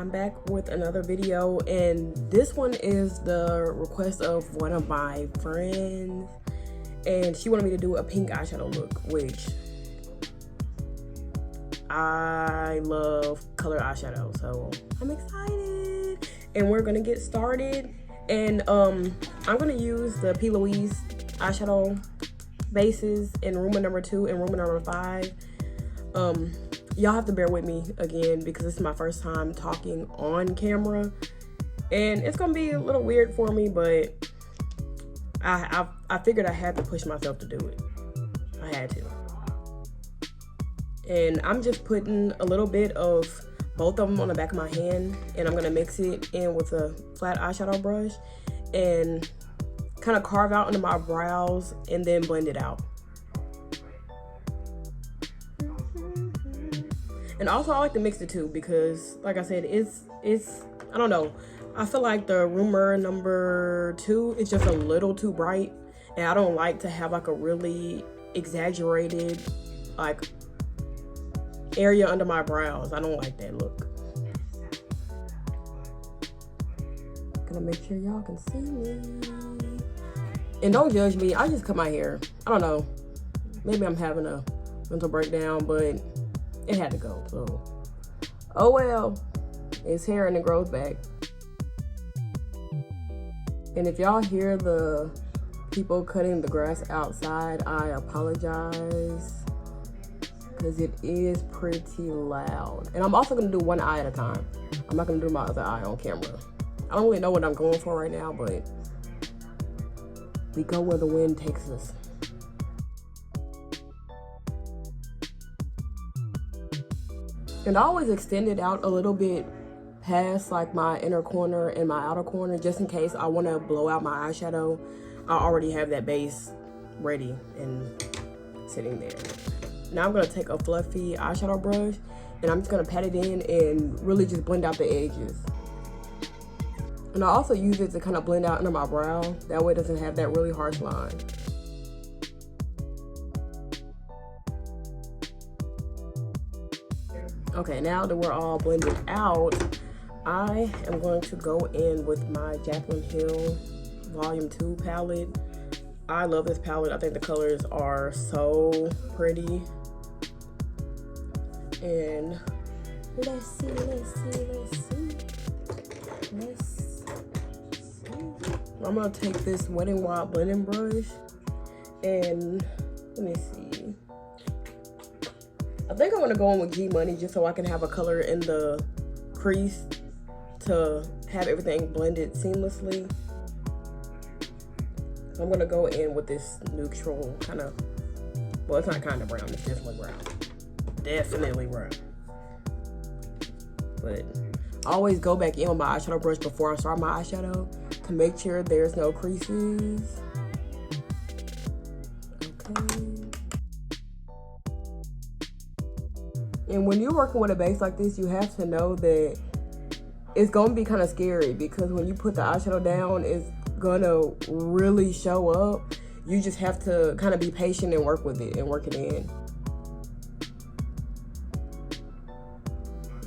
I'm back with another video, and this one is the request of one of my friends, and she wanted me to do a pink eyeshadow look, which I love color eyeshadow, so I'm excited. And we're gonna get started, and I'm gonna use the P. Louise eyeshadow bases in room number 2 and room number 5. Y'all have to bear with me again because this is my first time talking on camera, and it's gonna be a little weird for me, but I figured I had to push myself to do it. I had to. And I'm just putting a little bit of both of them on the back of my hand, and I'm gonna mix it in with a flat eyeshadow brush and kind of carve out under my brows and then blend it out. And also I like to mix the two because, like I said, it's I don't know, I feel like the rumor number 2 is just a little too bright, and I don't like to have like a really exaggerated like area under my brows. I don't like that look. Gonna make sure y'all can see me. And don't judge me, I just cut my hair. I don't know, maybe I'm having a mental breakdown, but it had to go, so oh well, it's hair and it grows back. And if y'all hear the people cutting the grass outside, I apologize because it is pretty loud. And I'm also gonna do one eye at a time. I'm not gonna do my other eye on camera. I don't really know what I'm going for right now, but we go where the wind takes us. And I always extend it out a little bit past like my inner corner and my outer corner, just in case I want to blow out my eyeshadow. I already have that base ready and sitting there. Now I'm going to take a fluffy eyeshadow brush, and I'm just going to pat it in and really just blend out the edges. And I also use it to kind of blend out under my brow. That way it doesn't have that really harsh line. Okay, now that we're all blended out, I am going to go in with my Jaclyn Hill Volume 2 palette. I love this palette. I think the colors are so pretty. And let's see. I'm gonna take this Wet n Wild blending brush and let me see. I think I'm gonna go in with G Money just so I can have a color in the crease to have everything blended seamlessly. So I'm gonna go in with this neutral kind of, well, it's not kind of brown, it's definitely brown. Definitely brown. But I always go back in with my eyeshadow brush before I start my eyeshadow to make sure there's no creases. Okay. And when you're working with a base like this, you have to know that it's gonna be kind of scary because when you put the eyeshadow down, it's gonna really show up. You just have to kind of be patient and work with it and work it in.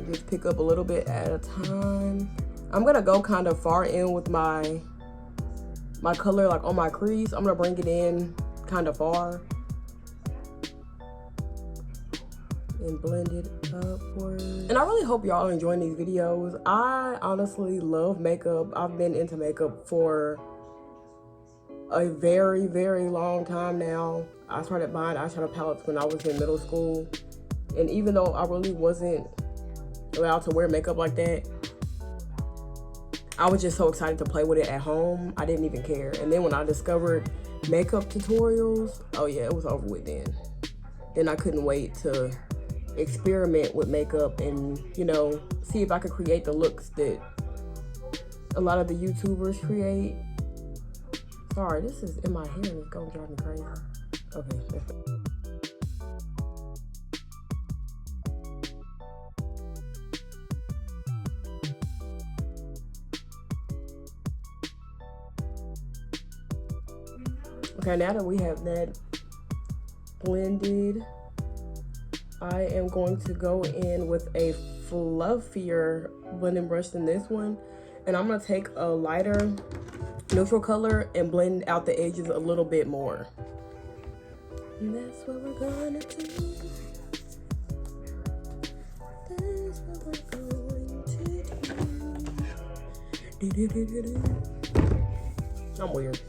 Just pick up a little bit at a time. I'm gonna go kind of far in with my color, like on my crease. I'm gonna bring it in kind of far and blend it upward. And I really hope y'all are enjoying these videos. I honestly love makeup. I've been into makeup for a very, very long time now. I started buying eyeshadow palettes when I was in middle school. And even though I really wasn't allowed to wear makeup like that, I was just so excited to play with it at home. I didn't even care. And then when I discovered makeup tutorials, oh yeah, it was over with then. Then I couldn't wait to experiment with makeup and, you know, see if I could create the looks that a lot of the YouTubers create. Sorry, this is in my hair and it's gonna drive me crazy. Okay. Okay, now that we have that blended, I am going to go in with a fluffier blending brush than this one. And I'm gonna take a lighter neutral color and blend out the edges a little bit more. And that's what we're gonna do. That's what we're going to do. I'm weird.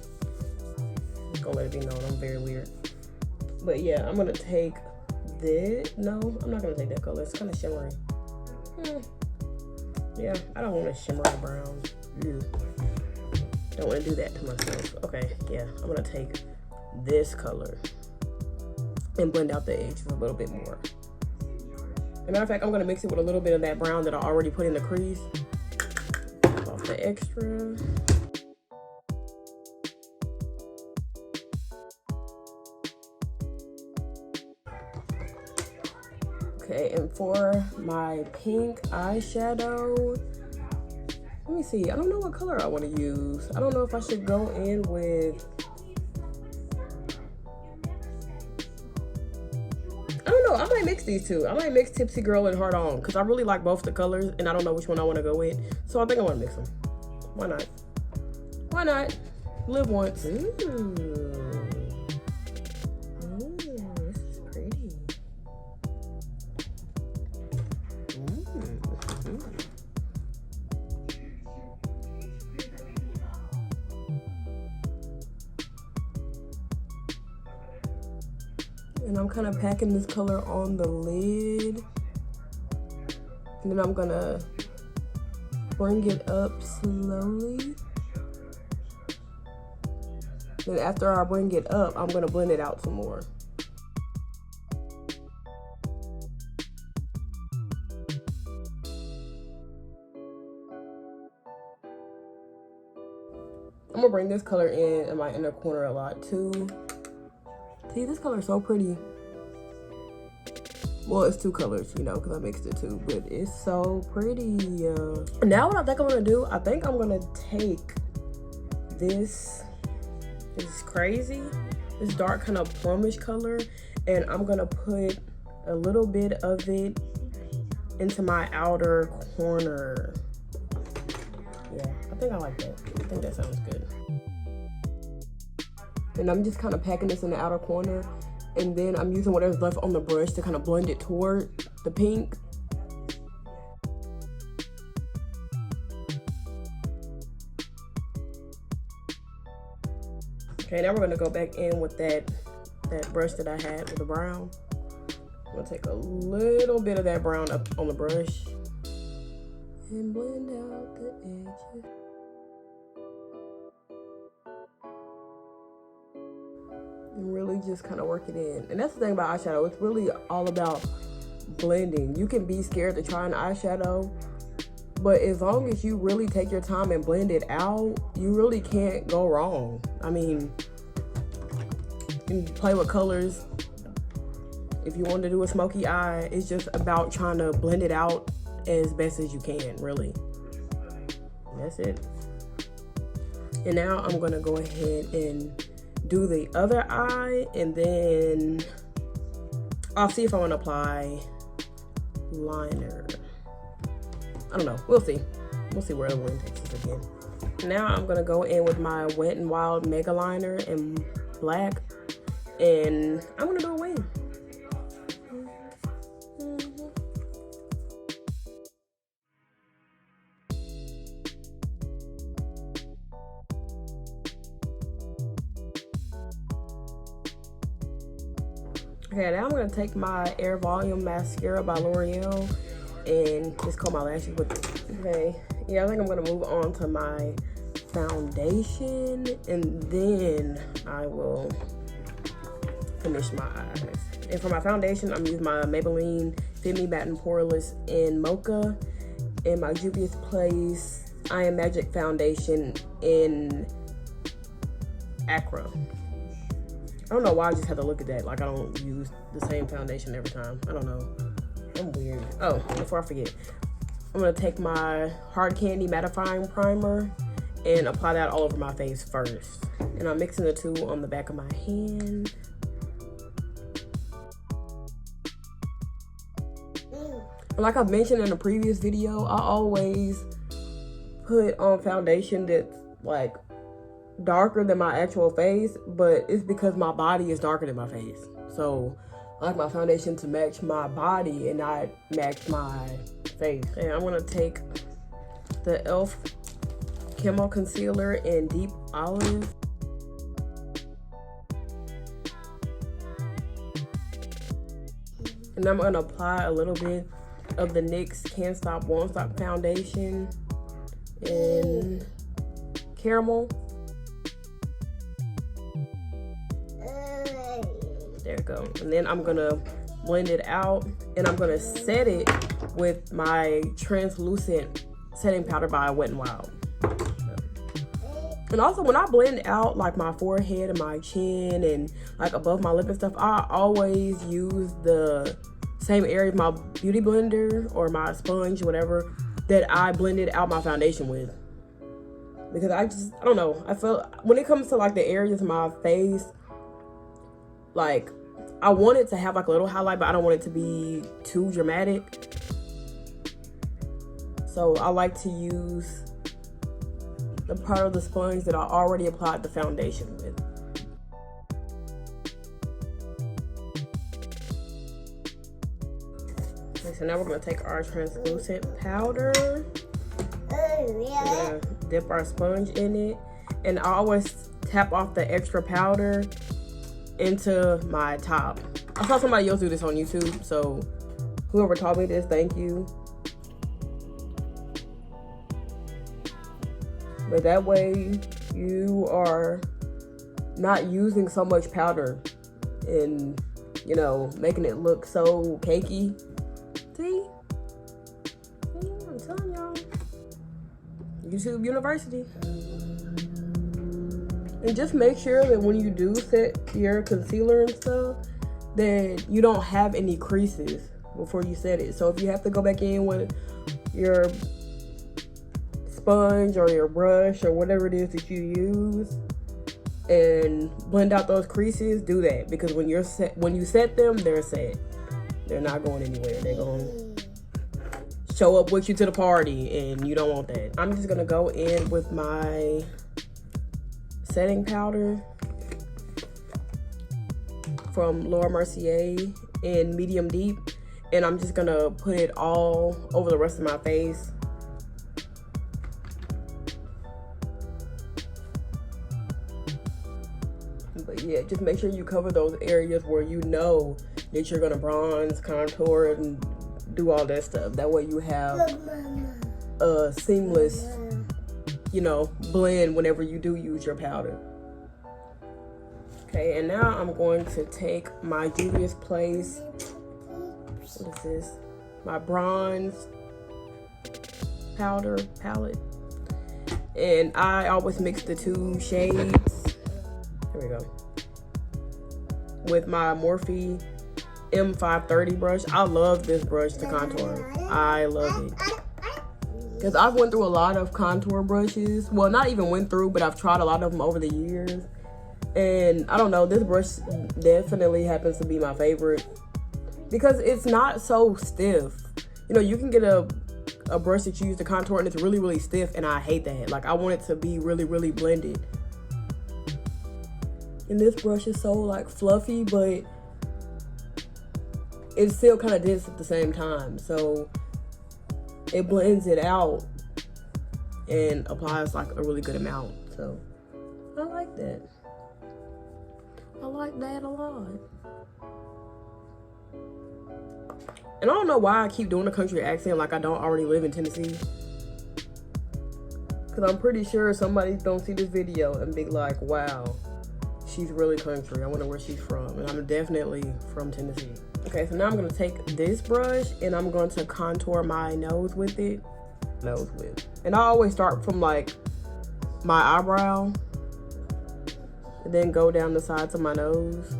Gonna let it be known I'm very weird. But yeah, I'm gonna take this. No, I'm not gonna take that color. It's kind of shimmery. Yeah, I don't want a shimmery brown. Don't want to do that to myself. Okay, yeah, I'm gonna take this color and blend out the edges a little bit more. As a matter of fact, I'm gonna mix it with a little bit of that brown that I already put in the crease. Off the extra. Okay, and for my pink eyeshadow, let me see. I don't know what color I want to use. I don't know if I should go in with, I don't know. I might mix these two. I might mix Tipsy Girl and Heart On because I really like both the colors and I don't know which one I want to go with. So I think I want to mix them. Why not? Why not? Live once. Ooh. This is pretty. And I'm kind of packing this color on the lid. And then I'm gonna bring it up slowly. Then after I bring it up, I'm gonna blend it out some more. I'm gonna bring this color in my inner corner a lot too. See, this color is so pretty. Well, it's two colors, you know, because I mixed it too, but it's so pretty. Now what I think I'm gonna do, I think I'm gonna take this crazy, this dark kind of plumish color, and I'm gonna put a little bit of it into my outer corner. Yeah, I think I like that. I think that sounds good. And I'm just kind of packing this in the outer corner, and then I'm using whatever's left on the brush to kind of blend it toward the pink. Okay, now we're gonna go back in with that brush that I had with the brown. I'm gonna take a little bit of that brown up on the brush and blend out the edges. And really just kind of work it in. And that's the thing about eyeshadow. It's really all about blending. You can be scared to try an eyeshadow, but as long as you really take your time and blend it out, you really can't go wrong. I mean, you can play with colors. If you want to do a smoky eye, it's just about trying to blend it out as best as you can, really. And that's it. And now I'm gonna go ahead and do the other eye, and then I'll see if I want to apply liner. I don't know. We'll see. We'll see where the wind takes us again. Now I'm gonna go in with my Wet n Wild Mega Liner in black, and I'm gonna do a wing. Okay, now I'm gonna take my Air Volume Mascara by L'Oreal and just comb my lashes with it. Okay, yeah, I think I'm gonna move on to my foundation, and then I will finish my eyes. And for my foundation, I'm using my Maybelline Fit Me Matte and Poreless in Mocha, and my Juvia's Place I Am Magic Foundation in Acro. I don't know why I just had to look at that. Like, I don't use the same foundation every time. I don't know. I'm weird. Oh, before I forget, I'm gonna take my Hard Candy Mattifying Primer and apply that all over my face first. And I'm mixing the two on the back of my hand. Like I mentioned in a previous video, I always put on foundation that's like darker than my actual face, but it's because my body is darker than my face. So I like my foundation to match my body and not match my face. And I'm gonna take the e.l.f. Camo Concealer in Deep Olive. And I'm gonna apply a little bit of the NYX Can't Stop Won't Stop foundation in Caramel. There we go. And then I'm gonna blend it out, and I'm gonna set it with my translucent setting powder by Wet n Wild. And also, when I blend out like my forehead and my chin and like above my lip and stuff, I always use the same area of my beauty blender or my sponge, whatever, that I blended out my foundation with. Because I don't know, I feel when it comes to like the areas of my face, like I want it to have like a little highlight, but I don't want it to be too dramatic. So I like to use the part of the sponge that I already applied the foundation with. Okay, so now we're gonna take our translucent powder. We're gonna dip our sponge in it, and I always tap off the extra powder into my top. I saw somebody else do this on YouTube, so whoever taught me this, thank you. But that way you are not using so much powder and, you know, making it look so cakey. See? Yeah, I'm telling y'all. YouTube University. And just make sure that when you do set your concealer and stuff, that you don't have any creases before you set it. So if you have to go back in with your sponge or your brush or whatever it is that you use and blend out those creases, do that, because when you set them, they're set. They're not going anywhere. They're going to show up with you to the party, and you don't want that. I'm just gonna go in with my setting powder from Laura Mercier in medium deep, and I'm just gonna put it all over the rest of my face. But yeah, just make sure you cover those areas where you know that you're gonna bronze, contour, and do all that stuff. That way you have a seamless, you know, blend whenever you do use your powder. Okay, and now I'm going to take my Juvia's Place, what is this? My bronze powder palette. And I always mix the two shades. Here we go. With my Morphe M530 brush. I love this brush to contour. I love it. Because I've went through a lot of contour brushes. Well, not even went through, but I've tried a lot of them over the years. And I don't know, this brush definitely happens to be my favorite. Because it's not so stiff. You know, you can get a brush that you use to contour and it's really, really stiff, and I hate that. Like, I want it to be really, really blended. And this brush is so like fluffy, but it's still kind of dense at the same time. So it blends it out and applies like a really good amount. So I like that. I like that a lot. And I don't know why I keep doing a country accent like I don't already live in Tennessee. Because I'm pretty sure somebody's gonna see this video and be like, wow, she's really country. I wonder where she's from. And I'm definitely from Tennessee. Okay, so now I'm gonna take this brush and I'm going to contour my nose with it. And I always start from like my eyebrow and then go down the sides of my nose.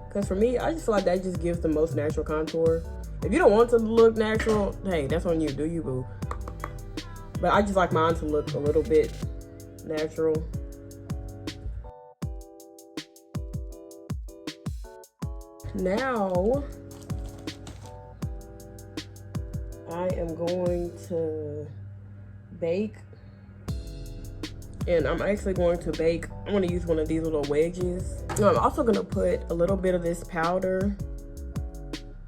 Because for me, I just feel like that just gives the most natural contour. If you don't want to look natural, hey, that's on you. Do you, boo? But I just like mine to look a little bit natural. now I am going to bake, and I'm actually going to bake. I'm going to use one of these little wedges. I'm also going to put a little bit of this powder.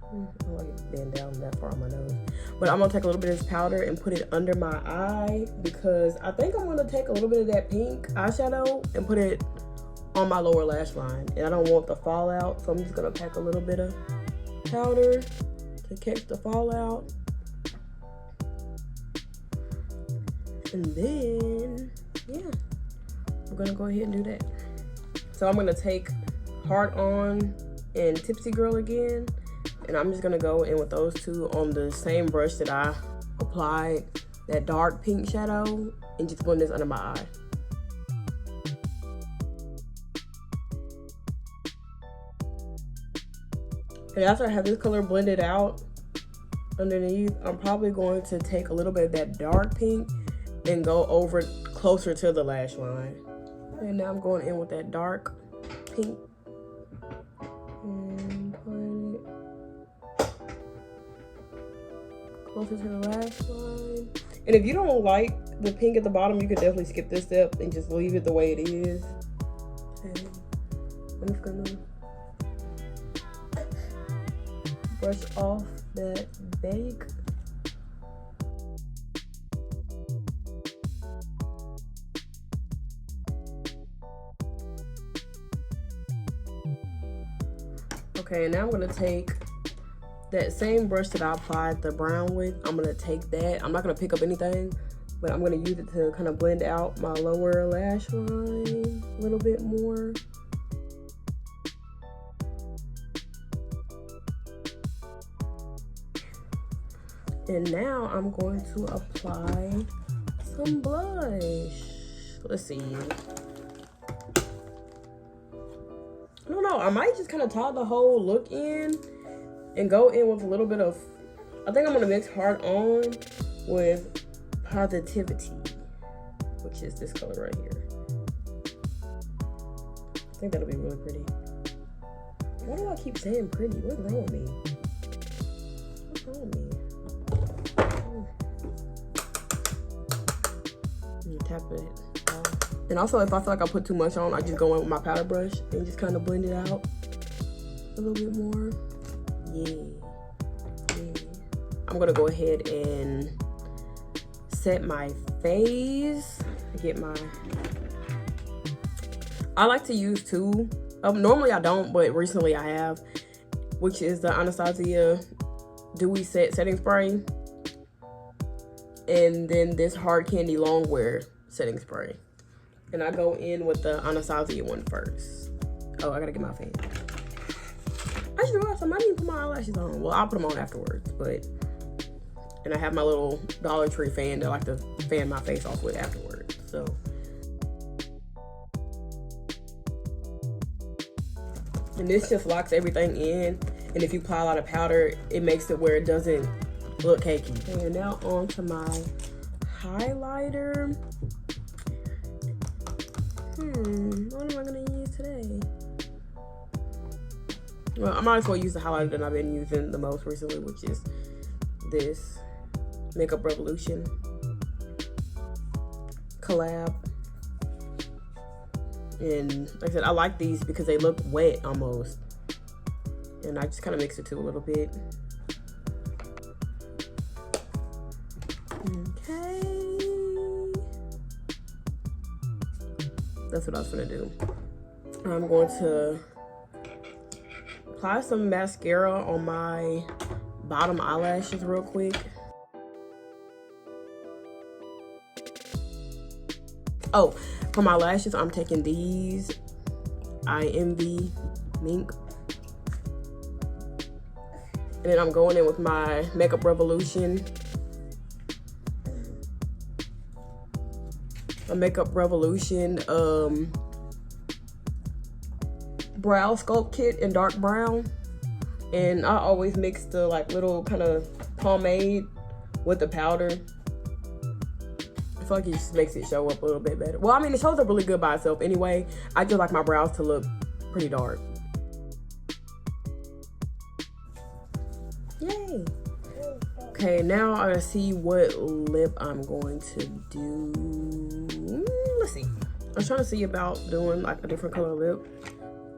I don't like it bend down that far on my nose, but I'm going to take a little bit of this powder and put it under my eye, because I think I'm going to take a little bit of that pink eyeshadow and put it on my lower lash line, and I don't want the fallout, so I'm just going to pack a little bit of powder to catch the fallout. And then, yeah, we're gonna go ahead and do that. So I'm gonna take Heart On and Tipsy Girl again, and I'm just gonna go in with those two on the same brush that I applied that dark pink shadow, and just blend this under my eye. And after I have this color blended out underneath, I'm probably going to take a little bit of that dark pink and go over closer to the lash line. And now I'm going in with that dark pink and put it closer to the lash line. And if you don't like the pink at the bottom, you could definitely skip this step and just leave it the way it is. And I'm just gonna brush off that bake. Okay, and now I'm gonna take that same brush that I applied the brown with. I'm gonna take that. I'm not gonna pick up anything, but I'm gonna use it to kind of blend out my lower lash line a little bit more. And now I'm going to apply some blush. Let's see. I don't know, I might just kind of tie the whole look in and go in with a little bit of, I think I'm gonna mix Heart On with Positivity, which is this color right here. I think that'll be really pretty. Why do I keep saying pretty? What's wrong with me? What's wrong with me? Tap it off. And also, if I feel like I put too much on, I just go in with my powder brush and just kind of blend it out a little bit more. Yeah. I'm gonna go ahead and set my face. Get my, I like to use two. Normally I don't, but recently I have, which is the Anastasia Dewy setting spray, and then this Hard Candy Longwear setting spray. And I go in with the Anastasia one first. Oh, I gotta get my fan. I should realize I might even put my eyelashes on. Well, I'll put them on afterwards, but, and I have my little Dollar Tree fan that I like to fan my face off with afterwards, so. And this just locks everything in, and if you apply a lot of powder, it makes it where it doesn't look cakey. And now on to my highlighter. What am I gonna use today? Well, I might as well use the highlighter that I've been using the most recently, which is this Makeup Revolution collab. And like I said, I like these because they look wet almost. And I just kind of mix it too a little bit. Okay. That's what I was gonna do. I'm going to apply some mascara on my bottom eyelashes real quick. Oh, for my lashes, I'm taking these I Envy Mink. And then I'm going in with my Makeup Revolution. A Makeup Revolution brow sculpt kit in dark brown. And I always mix the like little kind of pomade with the powder. I feel like it just makes it show up a little bit better. Well, I mean, it shows up really good by itself anyway. I just like my brows to look pretty dark. Yay. Okay, now I gotta see what lip I'm going to do. Let's see. I was trying to see about doing like a different color lip.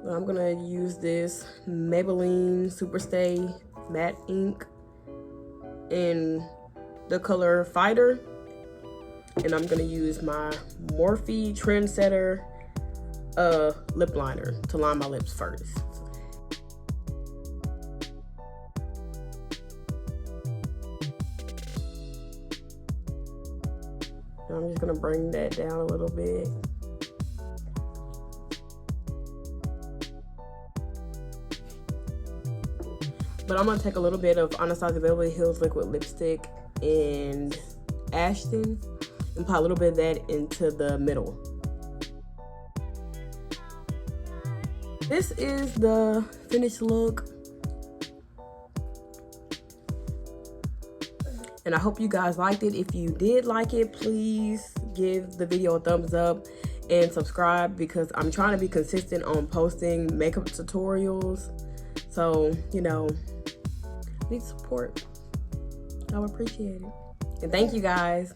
But I'm gonna use this Maybelline Superstay Matte Ink in the color Fighter. And I'm gonna use my Morphe Trendsetter lip liner to line my lips first. I'm just gonna bring that down a little bit. But I'm gonna take a little bit of Anastasia Beverly Hills liquid lipstick and Ashton and apply a little bit of that into the middle. This is the finished look. And I hope you guys liked it. If you did like it, please give the video a thumbs up and subscribe, because I'm trying to be consistent on posting makeup tutorials. So, you know, need support. I would appreciate it. And thank you guys.